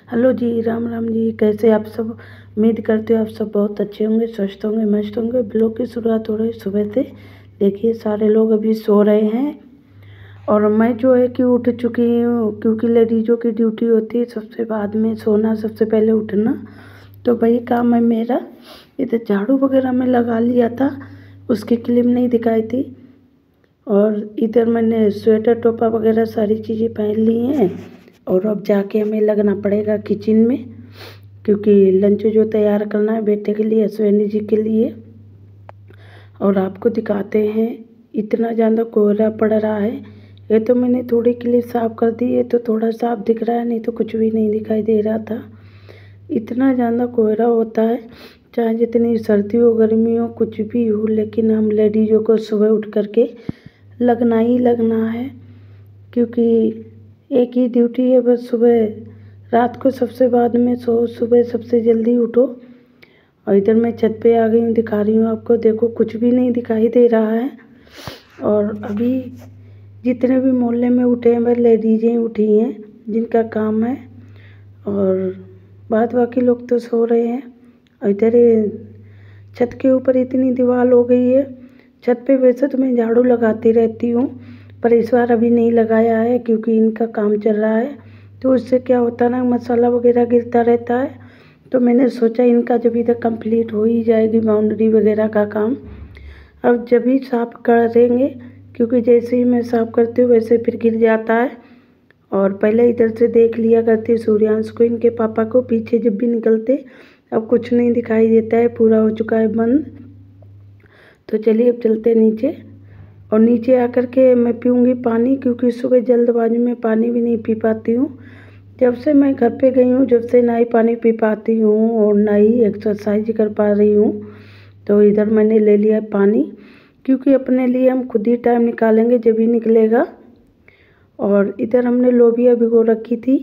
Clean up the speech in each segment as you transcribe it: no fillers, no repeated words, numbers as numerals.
Hello जी, राम राम जी। कैसे आप सब? उम्मीद करते हो आप सब बहुत अच्छे होंगे, स्वस्थ होंगे, मस्त होंगे। ब्लॉग की शुरुआत हो रही है सुबह से। देखिए सारे लोग अभी सो रहे हैं और मैं जो है कि उठ चुकी हूँ, क्योंकि लेडीज़ों की ड्यूटी होती है सबसे बाद में सोना, सबसे पहले उठना। तो वही काम है मेरा। इधर झाड़ू वगैरह में लगा लिया था, उसकी क्लिप नहीं दिखाई थी। और इधर मैंने स्वेटर टोपा वगैरह सारी चीज़ें पहन ली हैं और अब जाके हमें लगना पड़ेगा किचन में, क्योंकि लंच जो तैयार करना है बेटे के लिए, अश्विनी जी के लिए। और आपको दिखाते हैं, इतना ज़्यादा कोहरा पड़ रहा है। ये तो मैंने थोड़ी क्लिप साफ़ कर दी है तो थोड़ा साफ दिख रहा है, नहीं तो कुछ भी नहीं दिखाई दे रहा था। इतना ज़्यादा कोहरा होता है, चाहे जितनी सर्दी हो गर्मी हो कुछ भी हो, लेकिन हम लेडीज़ों को सुबह उठ करके लगना ही लगना है, क्योंकि एक ही ड्यूटी है बस। सुबह रात को सबसे बाद में सो, सुबह सबसे जल्दी उठो। और इधर मैं छत पे आ गई हूँ, दिखा रही हूँ आपको। देखो कुछ भी नहीं दिखाई दे रहा है। और अभी जितने भी मोहल्ले में उठे हैं वह लेडीजें उठी हैं जिनका काम है, और बाद बाकी लोग तो सो रहे हैं। और इधर छत के ऊपर इतनी दीवार हो गई है। छत पे वैसे तो मैं झाड़ू लगाती रहती हूँ, पर इस बार अभी नहीं लगाया है क्योंकि इनका काम चल रहा है। तो उससे क्या होता है ना, मसाला वगैरह गिरता रहता है। तो मैंने सोचा इनका जब तक कंप्लीट हो ही जाएगी बाउंड्री वगैरह का काम, अब जब भी साफ़ करेंगे, क्योंकि जैसे ही मैं साफ़ करती हूँ वैसे फिर गिर जाता है। और पहले इधर से देख लिया करती सूर्यांश को, इनके पापा को, पीछे जब भी निकलते। अब कुछ नहीं दिखाई देता है, पूरा हो चुका है बंद। तो चलिए अब चलते नीचे। और नीचे आकर के मैं पीऊँगी पानी, क्योंकि सुबह जल्दबाजी में पानी भी नहीं पी पाती हूँ। जब से मैं घर पे गई हूँ, जब से ना ही पानी पी पाती हूँ और ना ही एक्सरसाइज कर पा रही हूँ। तो इधर मैंने ले लिया पानी, क्योंकि अपने लिए हम खुद ही टाइम निकालेंगे जब ही निकलेगा। और इधर हमने लोबिया भिगो रखी थी,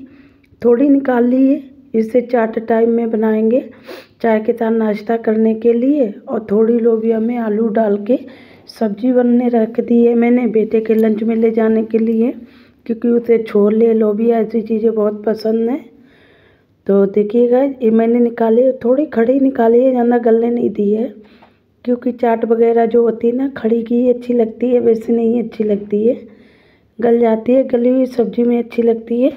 थोड़ी निकाल ली है। इससे चाट टाइम में बनाएंगे चाय के साथ नाश्ता करने के लिए। और थोड़ी लोबिया में आलू डाल के सब्जी बनने रख दी है मैंने बेटे के लंच में ले जाने के लिए, क्योंकि उसे छोले लोबिया ऐसी चीज़ें बहुत पसंद हैं। तो देखिएगा ये मैंने निकाले, थोड़ी खड़ी निकाली है, ज़्यादा गलने नहीं दी है, क्योंकि चाट वगैरह जो होती है ना खड़ी की अच्छी लगती है, वैसे नहीं अच्छी लगती है, गल जाती है। गली हुई सब्जी में अच्छी लगती है।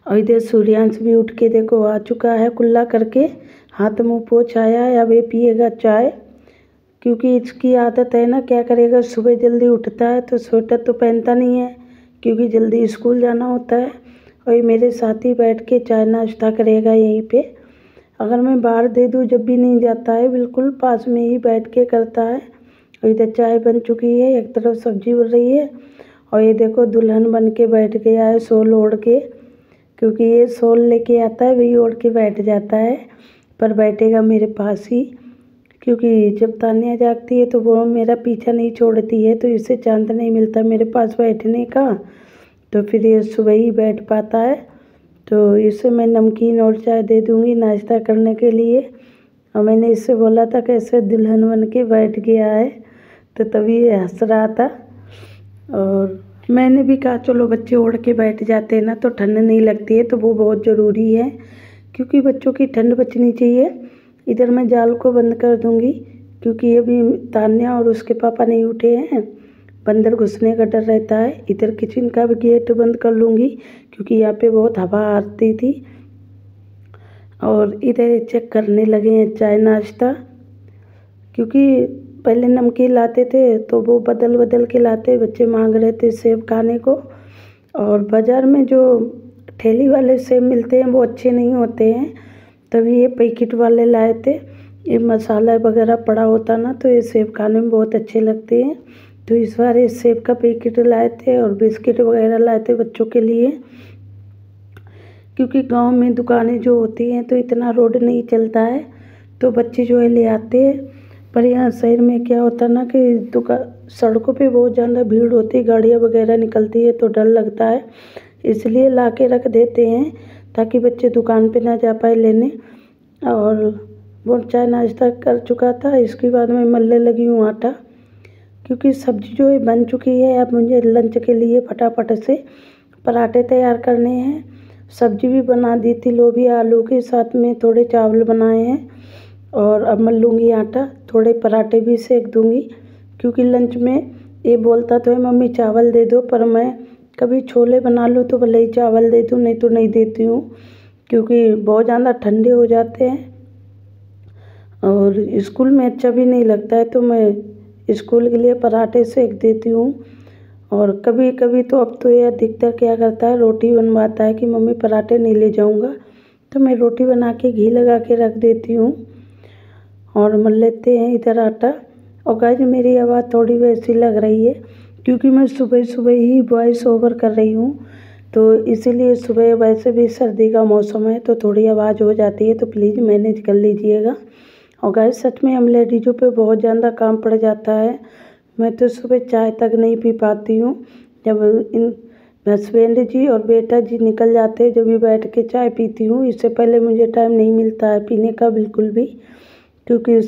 और इधर सूर्यांश भी उठ के देखो आ चुका है, कुल्ला करके हाथ मुँह पोंछ आया है। अब ये पिएगा चाय, क्योंकि इसकी आदत है ना, क्या करेगा, सुबह जल्दी उठता है तो स्वेटर तो पहनता नहीं है, क्योंकि जल्दी स्कूल जाना होता है। और ये मेरे साथ ही बैठ के चाय नाश्ता करेगा यहीं पे। अगर मैं बाहर दे दूँ जब भी नहीं जाता है, बिल्कुल पास में ही बैठ के करता है। और इधर चाय बन चुकी है, एक तरफ सब्जी बन रही है। और ये देखो दुल्हन बन के बैठ गया है शॉल ओढ़ के, क्योंकि ये शॉल लेके आता है वही ओढ़ के बैठ जाता है, पर बैठेगा मेरे पास ही, क्योंकि जब तान्या जागती है तो वो मेरा पीछा नहीं छोड़ती है, तो इससे चांस नहीं मिलता मेरे पास बैठने का। तो फिर ये सुबह ही बैठ पाता है। तो इसे मैं नमकीन और चाय दे दूँगी नाश्ता करने के लिए। और मैंने इससे बोला था कैसे दुल्हन बन के बैठ गया है, तो तभी ये हंस रहा था। और मैंने भी कहा चलो बच्चे ओढ़ के बैठ जाते हैं ना तो ठंड नहीं लगती है, तो वो बहुत ज़रूरी है, क्योंकि बच्चों की ठंड बचनी चाहिए। इधर मैं जाल को बंद कर दूँगी, क्योंकि अभी तान्या और उसके पापा नहीं उठे हैं, बंदर घुसने का डर रहता है। इधर किचन का भी गेट बंद कर लूँगी, क्योंकि यहाँ पे बहुत हवा आती थी। और इधर चेक करने लगे हैं चाय नाश्ता, क्योंकि पहले नमकीन लाते थे तो वो बदल बदल के लाते, बच्चे मांग रहे थे सेब खाने को। और बाज़ार में जो ठेली वाले सेब मिलते हैं वो अच्छे नहीं होते हैं, तभी ये पैकेट वाले लाए थे। ये मसाला वगैरह पड़ा होता ना तो ये सेब खाने में बहुत अच्छे लगते हैं। तो इस बार ये सेब का पैकेट लाए थे और बिस्किट वगैरह लाए थे बच्चों के लिए, क्योंकि गांव में दुकानें जो होती हैं तो इतना रोड नहीं चलता है, तो बच्चे जो है ले आते हैं। पर यहाँ शहर में क्या होता है ना कि सड़कों पे बहुत ज़्यादा भीड़ होती है, गाड़ियाँ वगैरह निकलती है तो डर लगता है, इसलिए ला के रख देते हैं ताकि बच्चे दुकान पे ना जा पाए लेने। और वो चाय नाश्ता कर चुका था, इसके बाद मैं मलने लगी हूँ आटा, क्योंकि सब्ज़ी जो है बन चुकी है। अब मुझे लंच के लिए फटाफट से पराठे तैयार करने हैं। सब्जी भी बना दी थी लोभी आलू के, साथ में थोड़े चावल बनाए हैं। और अब मैं लूँगी आटा, थोड़े पराठे भी सेक दूँगी, क्योंकि लंच में ये बोलता तो है मम्मी चावल दे दो, पर मैं कभी छोले बना लूँ तो भले ही चावल दे दूँ, नहीं तो नहीं देती हूँ, क्योंकि बहुत ज़्यादा ठंडे हो जाते हैं और स्कूल में अच्छा भी नहीं लगता है। तो मैं स्कूल के लिए पराठे सेक देती हूँ। और कभी कभी तो अब तो ये अधिकतर क्या करता है, रोटी बनवाता है कि मम्मी पराठे नहीं ले जाऊँगा, तो मैं रोटी बना के घी लगा के रख देती हूँ। और मल लेते हैं इधर आटा। और गाइस मेरी आवाज़ थोड़ी वैसी लग रही है, क्योंकि मैं सुबह सुबह ही वॉइस ओवर कर रही हूँ, तो इसीलिए सुबह वैसे भी सर्दी का मौसम है तो थोड़ी आवाज़ हो जाती है, तो प्लीज़ मैनेज कर लीजिएगा। और गाइस सच में हम लेडीज़ों पे बहुत ज़्यादा काम पड़ जाता है। मैं तो सुबह चाय तक नहीं पी पाती हूँ। जब इन हस्बैंड जी और बेटा जी निकल जाते हैं, जब भी बैठ के चाय पीती हूँ, इससे पहले मुझे टाइम नहीं मिलता है पीने का बिल्कुल भी, क्योंकि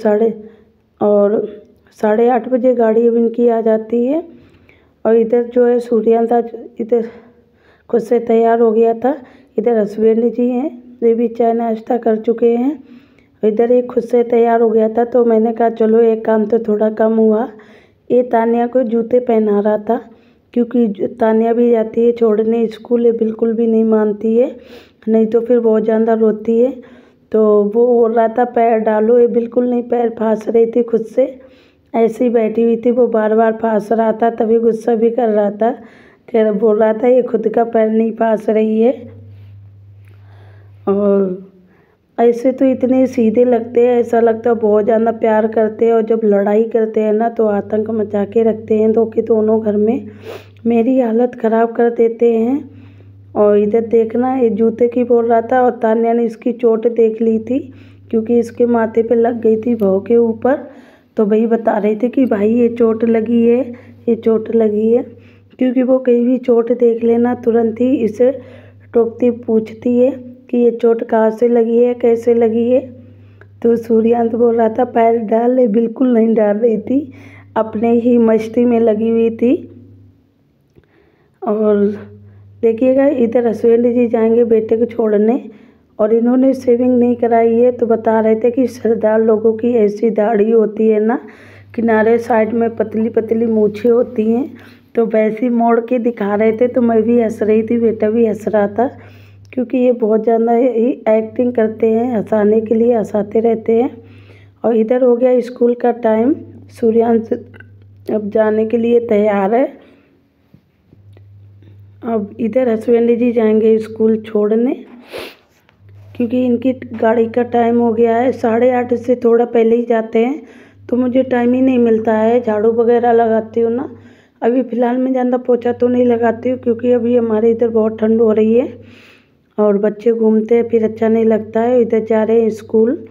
8:30 बजे गाड़ी अब इनकी आ जाती है। और इधर जो है सूर्यांश आज इधर खुद से तैयार हो गया था। इधर हस्बैंड जी हैं, ये भी चाय नाश्ता कर चुके हैं। इधर एक खुद से तैयार हो गया था, तो मैंने कहा चलो एक काम तो थोड़ा कम हुआ। ये तानिया को जूते पहना रहा था, क्योंकि तानिया भी जाती है छोड़ने स्कूल, ये बिल्कुल भी नहीं मानती है, नहीं तो फिर बहुत ज़्यादा रोती है। तो वो बोल रहा था पैर डालो, ये बिल्कुल नहीं पैर फाँस रही थी खुद से, ऐसे ही बैठी हुई थी। वो बार बार फाँस रहा था, तभी गुस्सा भी कर रहा था, फिर बोल रहा था ये खुद का पैर नहीं फाँस रही है। और ऐसे तो इतने सीधे लगते हैं, ऐसा लगता है बहुत ज़्यादा प्यार करते हैं, और जब लड़ाई करते हैं ना तो आतंक मचा के रखते हैं, तो कि दोनों घर में मेरी हालत ख़राब कर देते हैं। और इधर देखना, ये जूते की बोल रहा था, और तान्या ने इसकी चोट देख ली थी, क्योंकि इसके माथे पे लग गई थी भौं के ऊपर। तो भाई बता रहे थे कि भाई ये चोट लगी है, ये चोट लगी है, क्योंकि वो कहीं भी चोट देख लेना तुरंत ही इसे टोकती पूछती है कि ये चोट कहाँ से लगी है, कैसे लगी है। तो सूर्यांश बोल रहा था पैर डाल ले, बिल्कुल नहीं डाल रही थी, अपने ही मस्ती में लगी हुई थी। और देखिएगा इधर हस्बैंड जी जाएंगे बेटे को छोड़ने, और इन्होंने शेविंग नहीं कराई है, तो बता रहे थे कि सरदार लोगों की ऐसी दाढ़ी होती है ना, किनारे साइड में पतली पतली मूछें होती हैं, तो वैसी मोड़ के दिखा रहे थे। तो मैं भी हंस रही थी, बेटा भी हंस रहा था, क्योंकि ये बहुत ज़्यादा ही एक्टिंग करते हैं, हंसाने के लिए हंसाते रहते हैं। और इधर हो गया स्कूल का टाइम, सूर्यांश अब जाने के लिए तैयार है। अब इधर हस्बैंड जी जाएंगे स्कूल छोड़ने, क्योंकि इनकी गाड़ी का टाइम हो गया है। 8:30 से थोड़ा पहले ही जाते हैं, तो मुझे टाइम ही नहीं मिलता है। झाड़ू वगैरह लगाती हूँ ना, अभी फ़िलहाल मैं ज़्यादा पोछा तो नहीं लगाती हूँ, क्योंकि अभी हमारे इधर बहुत ठंड हो रही है और बच्चे घूमते हैं, फिर अच्छा नहीं लगता है। इधर जा रहे हैं स्कूल,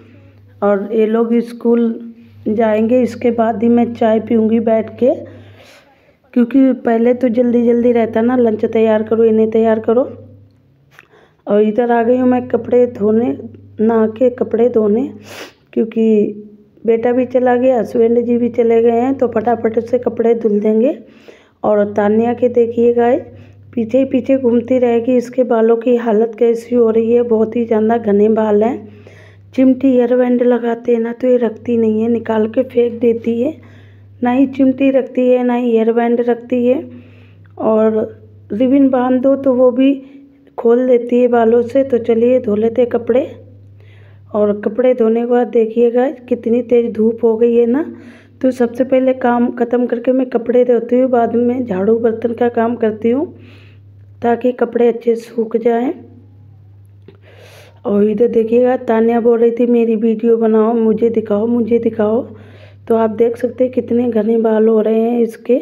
और ये लोग स्कूल जाएंगे, इसके बाद ही मैं चाय पीऊँगी बैठ के, क्योंकि पहले तो जल्दी जल्दी रहता ना, लंच तैयार करो, इन्हें तैयार करो। और इधर आ गई हूँ मैं कपड़े धोने, नहा के कपड़े धोने, क्योंकि बेटा भी चला गया, हस्बैंड जी भी चले गए हैं, तो फटाफट से कपड़े धुल देंगे। और तानिया के देखिएगा पीछे ही पीछे घूमती रहेगी, इसके बालों की हालत कैसी हो रही है, बहुत ही ज़्यादा घने बाल हैं। चिमटी हेयर बैंड लगाते हैं ना तो ये रखती नहीं है, निकाल के फेंक देती है, ना ही चिमटी रखती है ना ही हेयर बैंड रखती है। और रिबन बांध दो तो वो भी खोल देती है बालों से। तो चलिए धो लेते कपड़े। और कपड़े धोने के बाद देखिएगा कितनी तेज़ धूप हो गई है ना, तो सबसे पहले काम ख़त्म करके मैं कपड़े धोती हूँ, बाद में झाड़ू बर्तन का काम करती हूँ, ताकि कपड़े अच्छे सूख जाएं। और इधर देखिएगा तान्या बोल रही थी मेरी वीडियो बनाओ, मुझे दिखाओ मुझे दिखाओ, तो आप देख सकते हैं कितने घने बाल हो रहे हैं इसके।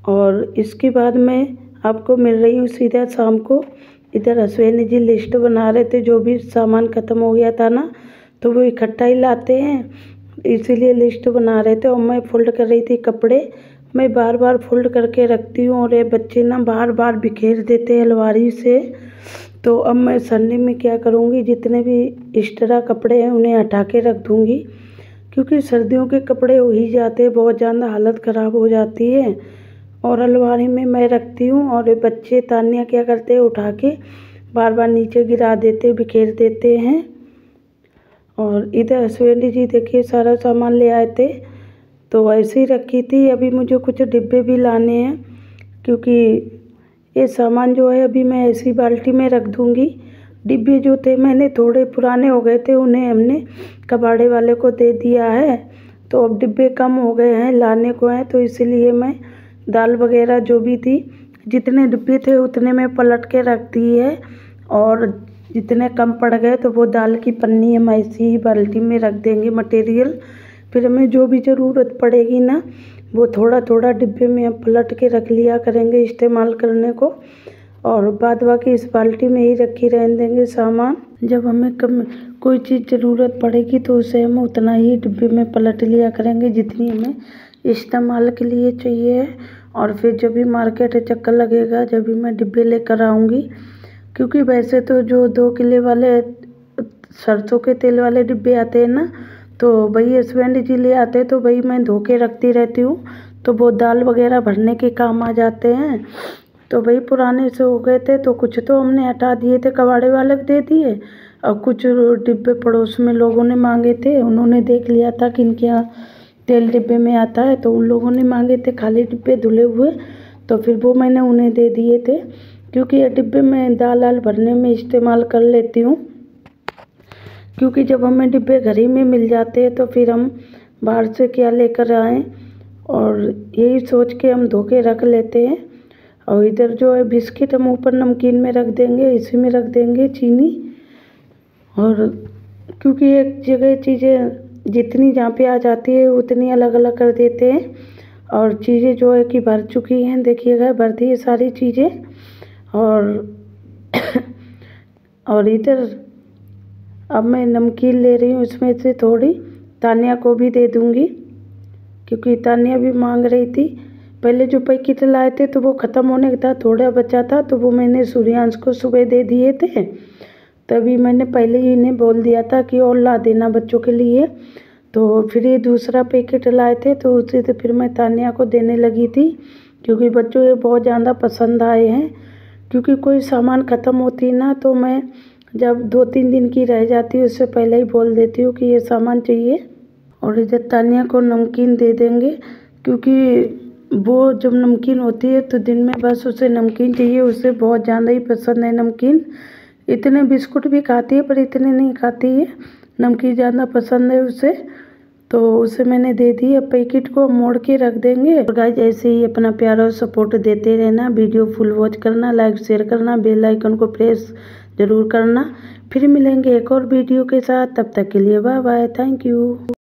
और इसके बाद मैं आपको मिल रही हूँ सीधा शाम को। इधर हस्बैंड जी लिस्ट बना रहे थे, जो भी सामान ख़त्म हो गया था ना, तो वो इकट्ठा ही लाते हैं, इसीलिए लिस्ट बना रहे थे। और मैं फोल्ड कर रही थी कपड़े, मैं बार बार फोल्ड करके रखती हूँ, और ये बच्चे ना बार बार बिखेर देते हैं अलमारी से। तो अब मैं संडे में क्या करूँगी, जितने भी एक्स्ट्रा कपड़े हैं उन्हें हटा के रख दूँगी, क्योंकि सर्दियों के कपड़े हो ही जाते हैं, बहुत ज़्यादा हालत ख़राब हो जाती है। और अलमारी में मैं रखती हूँ, और ये बच्चे तान्या क्या करते हैं, उठा के बार बार नीचे गिरा देते, बिखेर देते हैं। और इधर हस्बैंड जी देखिए सारा सामान ले आए थे, तो ऐसे ही रखी थी। अभी मुझे कुछ डिब्बे भी लाने हैं, क्योंकि ये सामान जो है अभी मैं ऐसी बाल्टी में रख दूँगी। डिब्बे जो थे मैंने थोड़े पुराने हो गए थे, उन्हें हमने कबाड़े वाले को दे दिया है, तो अब डिब्बे कम हो गए हैं, लाने को हैं, तो इसीलिए मैं दाल वगैरह जो भी थी, जितने डिब्बे थे उतने में पलट के रख दी है। और जितने कम पड़ गए तो वो दाल की पन्नी हम ऐसी ही बाल्टी में रख देंगे मटेरियल। फिर हमें जो भी ज़रूरत पड़ेगी ना, वो थोड़ा थोड़ा डिब्बे में हम पलट के रख लिया करेंगे इस्तेमाल करने को, और बाद बाकी इस बाल्टी में ही रखी रहने देंगे सामान। जब हमें कोई चीज़ ज़रूरत पड़ेगी तो उसे हम उतना ही डिब्बे में पलट लिया करेंगे जितनी हमें इस्तेमाल के लिए चाहिए। और फिर जब भी मार्केट चक्कर लगेगा, जब भी मैं डिब्बे लेकर आऊँगी, क्योंकि वैसे तो जो 2 किलो वाले सरसों के तेल वाले डिब्बे आते हैं ना, तो वही हस्बैंड जी ले आते हैं, तो वही मैं धो के रखती रहती हूँ, तो वो दाल वगैरह भरने के काम आ जाते हैं। तो वही पुराने से हो गए थे, तो कुछ तो हमने हटा दिए थे, कबाड़े वाले को दे दिए, और कुछ डिब्बे पड़ोस में लोगों ने मांगे थे, उन्होंने देख लिया था कि इनके यहाँ तेल डिब्बे में आता है, तो उन लोगों ने मांगे थे खाली डिब्बे धुले हुए, तो फिर वो मैंने उन्हें दे दिए थे, क्योंकि ये डिब्बे में दाल आल भरने में इस्तेमाल कर लेती हूँ। क्योंकि जब हमें डिब्बे घर ही में मिल जाते हैं तो फिर हम बाहर से क्या लेकर आएँ, और यही सोच के हम धो के रख लेते हैं। और इधर जो है बिस्किट हम ऊपर नमकीन में रख देंगे, इसी में रख देंगे चीनी। और क्योंकि एक जगह चीज़ें जितनी जहाँ पे आ जाती है उतनी अलग अलग कर देते हैं, और चीज़ें जो है कि भर चुकी हैं, देखिएगा भर दी है सारी चीज़ें। और इधर अब मैं नमकीन ले रही हूँ, इसमें से थोड़ी तानिया को भी दे दूँगी, क्योंकि तानिया भी मांग रही थी। पहले जो पैकेट लाए थे तो वो ख़त्म होने का था, थोड़ा बचा था, तो वो मैंने सूर्यांश को सुबह दे दिए थे। तभी मैंने पहले ही इन्हें बोल दिया था कि और ला देना बच्चों के लिए। तो फिर ये दूसरा पैकेट लाए थे, तो उसे तो फिर मैं तानिया को देने लगी थी, क्योंकि बच्चों ये बहुत ज़्यादा पसंद आए हैं। क्योंकि कोई सामान ख़त्म होती ना, तो मैं जब 2-3 दिन की रह जाती है उससे पहले ही बोल देती हूँ कि ये सामान चाहिए। और इधर तानिया को नमकीन दे देंगे, क्योंकि वो जब नमकीन होती है तो दिन में बस उसे नमकीन चाहिए, उसे बहुत ज़्यादा ही पसंद है नमकीन। इतने बिस्कुट भी खाती है पर इतने नहीं खाती है, नमकीन ज़्यादा पसंद है उसे, तो उसे मैंने दे दी। अब पैकेट को मोड़ के रख देंगे। और गाइस ऐसे ही अपना प्यार और सपोर्ट देते रहना, वीडियो फुल वॉच करना, लाइक शेयर करना, बेल आइकन को प्रेस ज़रूर करना। फिर मिलेंगे एक और वीडियो के साथ, तब तक के लिए बाय बाय, थैंक यू।